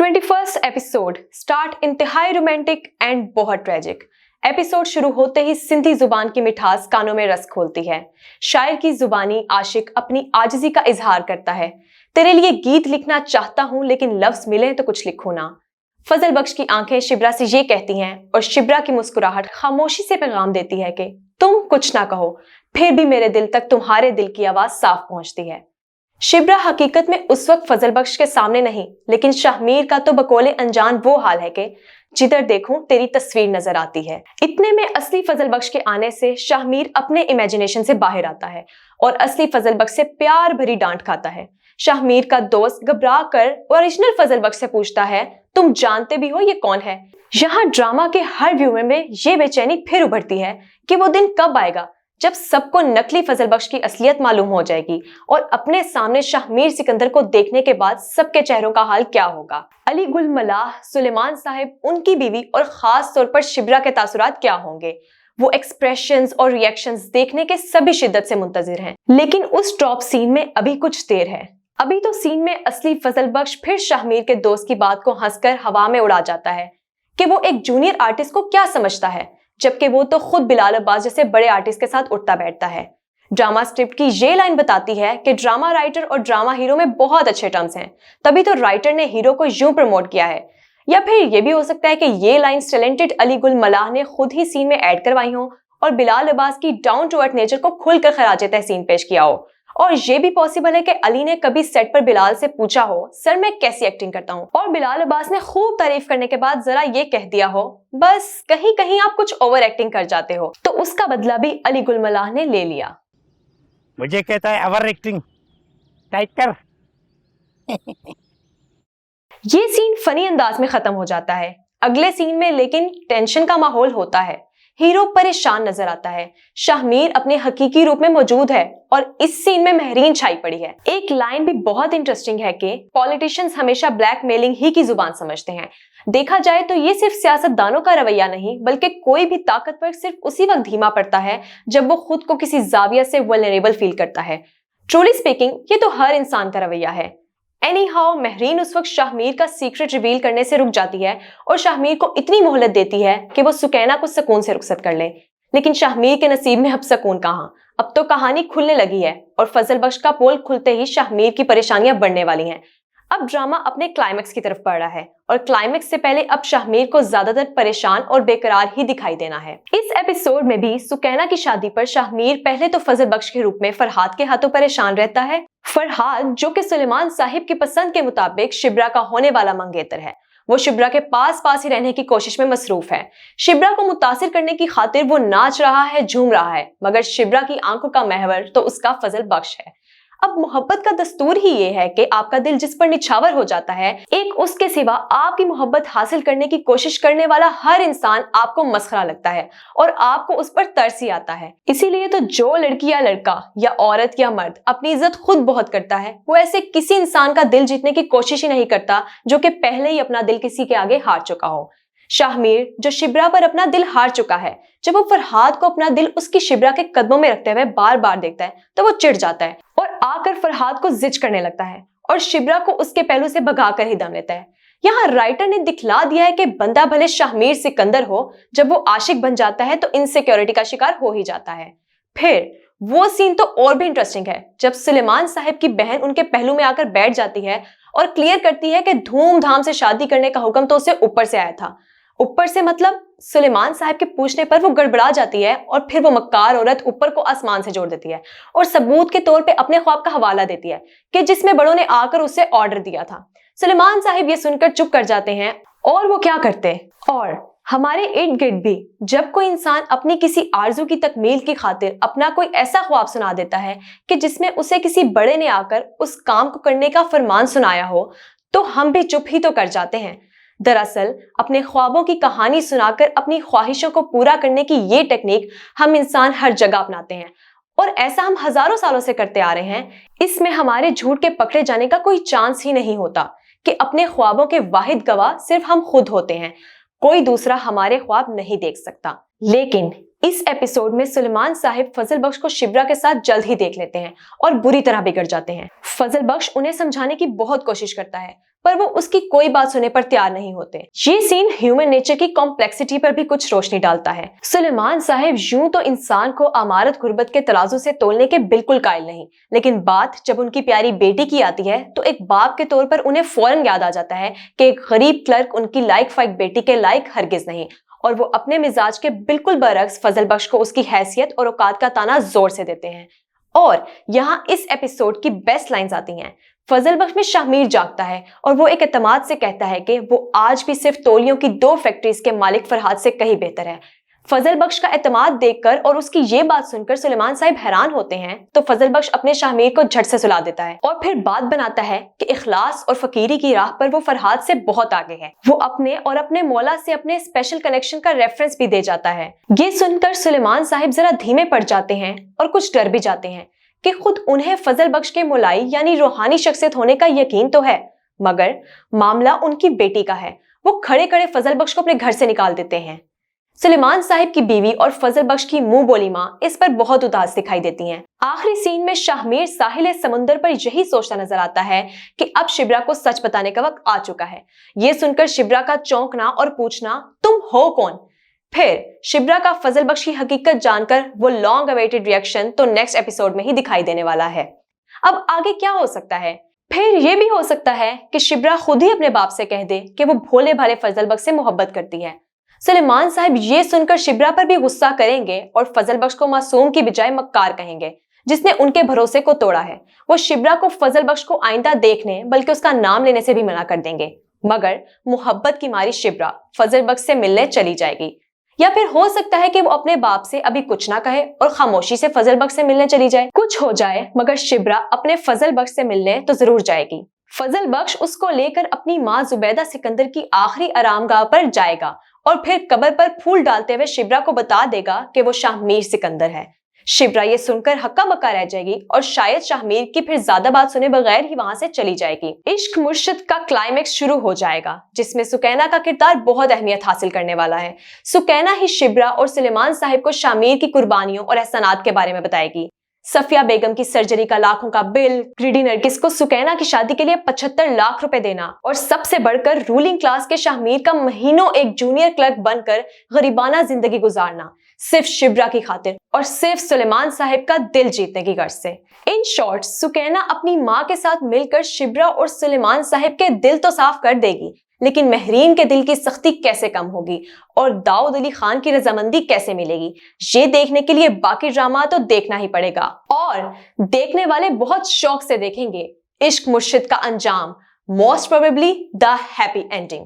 21st episode start इंतहाई romantic and बहुत tragic. Episode शुरू होते ही सिंधी जुबान की मिठास कानों में रस खोलती है। शायर की जुबानी आशिक अपनी आजिज़ी का इजहार करता है। तेरे लिए गीत लिखना चाहता हूं लेकिन लफ्ज मिले तो कुछ लिखो ना। फजल बख्श की आंखें शिब्रा से ये कहती हैं और शिब्रा की मुस्कुराहट खामोशी से पैगाम देती है कि तुम कुछ ना कहो, फिर भी मेरे दिल तक तुम्हारे दिल की आवाज साफ पहुंचती है। शिब्रा हकीकत में उस वक्त फजल बख्श के सामने नहीं, लेकिन शाहमीर का तो बकोले अनजान वो हाल है कि जिधर देखूं तेरी तस्वीर नजर आती है। इतने में असली फजल बख्श के आने से शाहमीर अपने इमेजिनेशन से बाहर आता है और असली फजल बख्श से प्यार भरी डांट खाता है। शाहमीर का दोस्त घबरा कर ओरिजिनल फजल बख्श से पूछता है, तुम जानते भी हो ये कौन है? यहाँ ड्रामा के हर व्यूअर में ये बेचैनी फिर उभरती है कि वो दिन कब आएगा जब सबको नकली फजल बख्श की असलियत मालूम हो जाएगी और अपने सामने शाहमीर सिकंदर को देखने के बाद सबके चेहरों का हाल क्या होगा। अली गुल मलाह, सुलेमान साहिब, उनकी बीवी और खास तौर पर शिब्रा के तासुरात क्या होंगे, वो एक्सप्रेशंस और रिएक्शंस देखने के सभी शिद्दत से मुंतजिर हैं। लेकिन उस ड्रॉप सीन में अभी कुछ देर है। अभी तो सीन में असली फजल बख्श फिर शाहमीर के दोस्त की बात को हंसकर हवा में उड़ा जाता है कि वो एक जूनियर आर्टिस्ट को क्या समझता है, जबकि वो तो खुद बिलाल अब्बास जैसे बड़े आर्टिस्ट के साथ उठता बैठता है। ड्रामा स्क्रिप्ट की ये लाइन बताती है कि ड्रामा राइटर और ड्रामा हीरो में बहुत अच्छे टर्म्स हैं, तभी तो राइटर ने हीरो को यूं प्रमोट किया है। या फिर ये भी हो सकता है कि ये लाइंस टैलेंटेड अली गुल मलाह ने खुद ही सीन में ऐड करवाई हो और बिलाल अब्बास की डाउन टू अर्थ नेचर को खुलकर खराजे तहसीन पेश किया हो। और ये भी पॉसिबल है कि अली ने कभी सेट पर बिलाल से पूछा हो, सर मैं कैसी एक्टिंग करता हूँ, और बिलाल अब्बास ने खूब तारीफ करने के बाद जरा ये कह दिया हो, बस कहीं कहीं आप कुछ ओवर एक्टिंग कर जाते हो, तो उसका बदला भी अली गुल मलाह ने ले लिया। मुझे कहता है ओवर एक्टिंग, टाइट कर। ये सीन फनी अंदाज में खत्म हो जाता है। अगले सीन में लेकिन टेंशन का माहौल होता है। हीरो परेशान नजर आता है। शाहमीर अपने हकीकी रूप में मौजूद है और इस सीन में महरीन छाई पड़ी है। एक लाइन भी बहुत इंटरेस्टिंग है कि पॉलिटिशियंस हमेशा ब्लैकमेलिंग ही की जुबान समझते हैं। देखा जाए तो ये सिर्फ सियासतदानों का रवैया नहीं, बल्कि कोई भी ताकतवर सिर्फ उसी वक्त धीमा पड़ता है जब वो खुद को किसी जाविया से वल्नरेबल फील करता है। ट्रूली स्पीकिंग, ये तो हर इंसान का रवैया है। एनी हाउ, महरीन उस वक्त शाहमीर का सीक्रेट रिवील करने से रुक जाती है और शाहमीर को इतनी मोहलत देती है कि वो सुकैना को सुकून से रुखसत कर ले। लेकिन शाहमीर के नसीब में अब सुकून कहाँ, अब तो कहानी खुलने लगी है और फजल बख्श का पोल खुलते ही शाहमीर की परेशानियां बढ़ने वाली हैं। अब ड्रामा अपने क्लाइमेक्स की तरफ बढ़ रहा है और क्लाइमेक्स से पहले अब शाहमीर को ज्यादातर परेशान और बेकरार ही दिखाई देना है। इस एपिसोड में भी सुकैना की शादी पर शाहमीर पहले तो फजल बख्श के रूप में फरहाद के हाथों परेशान रहता है। फरहाद, जो कि सुलेमान साहिब की पसंद के मुताबिक शिब्रा का होने वाला मंगेतर है, वो शिब्रा के पास पास ही रहने की कोशिश में मसरूफ है। शिब्रा को मुतासिर करने की खातिर वो नाच रहा है, झूम रहा है, मगर शिब्रा की आंखों का महवर तो उसका फजल बख्श है। अब मोहब्बत का दस्तूर ही ये है कि आपका दिल जिस पर निछावर हो जाता है, एक उसके सिवा आपकी मोहब्बत हासिल करने की कोशिश करने वाला हर इंसान आपको मसखरा लगता है और आपको उस पर तरस ही आता है। इसीलिए तो जो लड़की या लड़का या औरत या मर्द अपनी इज्जत खुद बहुत करता है, वो ऐसे किसी इंसान का दिल जीतने की कोशिश ही नहीं करता जो कि पहले ही अपना दिल किसी के आगे हार चुका हो। शाहमीर, जो शिब्रा पर अपना दिल हार चुका है, जब वो फरहाद को अपना दिल उसकी शिब्रा के कदमों में रखते हुए बार बार देखता है तो वो चिढ़ जाता है और आकर फरहाद को जिज करने लगता है और शिब्रा को उसके पहलू से भगाकर ही दम लेता है। यहाँ राइटर ने दिखला दिया है कि बंदा भले शाहमीर सिकंदर हो, जब वो आशिक बन जाता है तो इनसिक्योरिटी का शिकार हो ही जाता है। फिर वो सीन तो और भी इंटरेस्टिंग है जब सुलेमान साहिब की बहन उनके पहलू में आकर बैठ जाती है और क्लियर करती है कि धूमधाम से शादी करने का हुक्म तो उसे ऊपर से आया था। ऊपर से मतलब सुलेमान साहब के पूछने पर वो गड़बड़ा जाती है और फिर वो मक्कार औरत ऊपर को आसमान से जोड़ देती है और सबूत के तौर पे अपने ख्वाब का हवाला देती है कि जिसमें बड़ों ने आकर उसे ऑर्डर दिया था। सुलेमान साहिब ये सुनकर चुप कर जाते हैं और वो क्या करते, और हमारे इर्द गिर्द भी जब कोई इंसान अपनी किसी आरजू की तकमील की खातिर अपना कोई ऐसा ख्वाब सुना देता है कि जिसमें उसे किसी बड़े ने आकर उस काम को करने का फरमान सुनाया हो, तो हम भी चुप ही तो कर जाते हैं। दरअसल अपने ख्वाबों की कहानी सुनाकर अपनी ख्वाहिशों को पूरा करने की ये टेक्निक हम इंसान हर जगह अपनाते हैं और ऐसा हम हजारों सालों से करते आ रहे हैं। इसमें हमारे झूठ के पकड़े जाने का कोई चांस ही नहीं होता कि अपने ख्वाबों के वाहिद गवाह सिर्फ हम खुद होते हैं, कोई दूसरा हमारे ख्वाब नहीं देख सकता। लेकिन इस एपिसोड में सुलेमान साहिब फजल बख्श को शिब्रा के साथ जल्द ही देख लेते हैं और बुरी तरह बिगड़ जाते हैं। फजल बख्श उन्हें समझाने की बहुत कोशिश करता है, पर वो उसकी कोई बात सुनने पर तैयार नहीं होते। ये सीन ह्यूमन नेचर की कॉम्प्लेक्सिटी पर भी कुछ रोशनी डालता है। सुलेमान साहिब यूं तो इंसान को अमारत गुर्बत के तराजू से तोलने के बिल्कुल कायल नहीं, लेकिन बात जब उनकी प्यारी बेटी की आती है तो एक बाप के तौर पर उन्हें फौरन याद आ जाता है कि एक गरीब क्लर्क उनकी लायक फाइक बेटी के लायक हरगिज नहीं, और वो अपने मिजाज के बिल्कुल बरक्स फजल बख्श को उसकी हैसियत और औकात का ताना जोर से देते हैं। और यहाँ इस एपिसोड की बेस्ट लाइंस आती हैं। फजल बख्श में शाहमीर जागता है और वो एक एतमाद से कहता है कि वो आज भी सिर्फ तौलियों की 2 फैक्ट्रीज के मालिक फरहाद से कहीं बेहतर है। फजल बख्श का एतमाद देखकर और उसकी ये बात सुनकर सुलेमान साहिब हैरान होते हैं, तो फजल बख्श अपने शाहमीर को झट से सुला देता है और फिर बात बनाता है कि इखलास और फकीरी की राह पर वो फरहाद से बहुत आगे है। वो अपने और अपने मौला से अपने स्पेशल कनेक्शन का रेफरेंस भी दे जाता है। ये सुनकर सुलेमान साहिब जरा धीमे पड़ जाते हैं और कुछ डर भी जाते हैं कि खुद उन्हें फजल बख्श के मुलाई यानी रूहानी शख्सियत होने का यकीन तो है, मगर मामला उनकी बेटी का है। वो खड़े खड़े फजल बख्श को अपने घर से निकाल देते हैं। सुलेमान साहिब की बीवी और फजल बख्श की मुंह बोली मां इस पर बहुत उदास दिखाई देती हैं। आखिरी सीन में शाहमीर साहिल समुंदर पर यही सोचता नजर आता है कि अब शिब्रा को सच बताने का वक्त आ चुका है। ये सुनकर शिब्रा का चौंकना और पूछना, तुम हो कौन? फिर शिब्रा का फजल बख्श की हकीकत जानकर वो लॉन्ग अवेटेड रिएक्शन तो नेक्स्ट एपिसोड में ही दिखाई देने वाला है। अब आगे क्या हो सकता है? फिर ये भी हो सकता है कि शिब्रा खुद ही अपने बाप से कह दे कि वो भोले भाले फजल बख्श से मोहब्बत करती है। सुलेमान साहिब ये सुनकर शिब्रा पर भी गुस्सा करेंगे और फजल बख्श को मासूम की बजाय मक्कार कहेंगे, जिसने उनके भरोसे को तोड़ा है। वो शिब्रा को फजल बख्श को आइंदा देखने बल्कि उसका नाम लेने से भी मना कर देंगे, मगर मोहब्बत की मारी शिब्रा फजल बख्श से मिलने चली जाएगी। या फिर हो सकता है कि वो अपने बाप से अभी कुछ ना कहे और खामोशी से फजल बख्श से मिलने चली जाए। कुछ हो जाए, मगर शिब्रा अपने फजल बख्श से मिलने तो जरूर जाएगी। फजल बख्श उसको लेकर अपनी माँ जुबैदा सिकंदर की आखिरी आरामगाह पर जाएगा और फिर कब्र पर फूल डालते हुए शिब्रा को बता देगा कि वो शाहमीर सिकंदर है। शिब्रा ये सुनकर हक्का बक्का रह जाएगी और शायद शाहमीर की फिर ज्यादा बात सुने बगैर ही वहां से चली जाएगी। इश्क मुर्शिद का क्लाइमेक्स शुरू हो जाएगा, जिसमें सुकैना का किरदार बहुत अहमियत हासिल करने वाला है। सुकैना ही शिब्रा और सुलेमान साहिब को शाहमीर की कुर्बानियों और एहसानात के बारे में बताएगी। सफिया बेगम की सर्जरी का लाखों का बिल, ग्रीडी नरगिस को सुकैना की शादी के लिए 75 लाख रुपए देना, और सबसे बढ़कर रूलिंग क्लास के शाहमीर का महीनों एक जूनियर क्लर्क बनकर गरीबाना जिंदगी गुजारना, सिर्फ शिब्रा की खातिर और सिर्फ सुलेमान साहिब का दिल जीतने की गर्ज से। इन शॉर्ट, सुकैना अपनी माँ के साथ मिलकर शिब्रा और सुलेमान साहिब के दिल तो साफ कर देगी, लेकिन महरीन के दिल की सख्ती कैसे कम होगी और दाऊद अली खान की रजामंदी कैसे मिलेगी, ये देखने के लिए बाकी ड्रामा तो देखना ही पड़ेगा। और देखने वाले बहुत शौक से देखेंगे इश्क मुर्शिद का अंजाम, most probably the happy ending.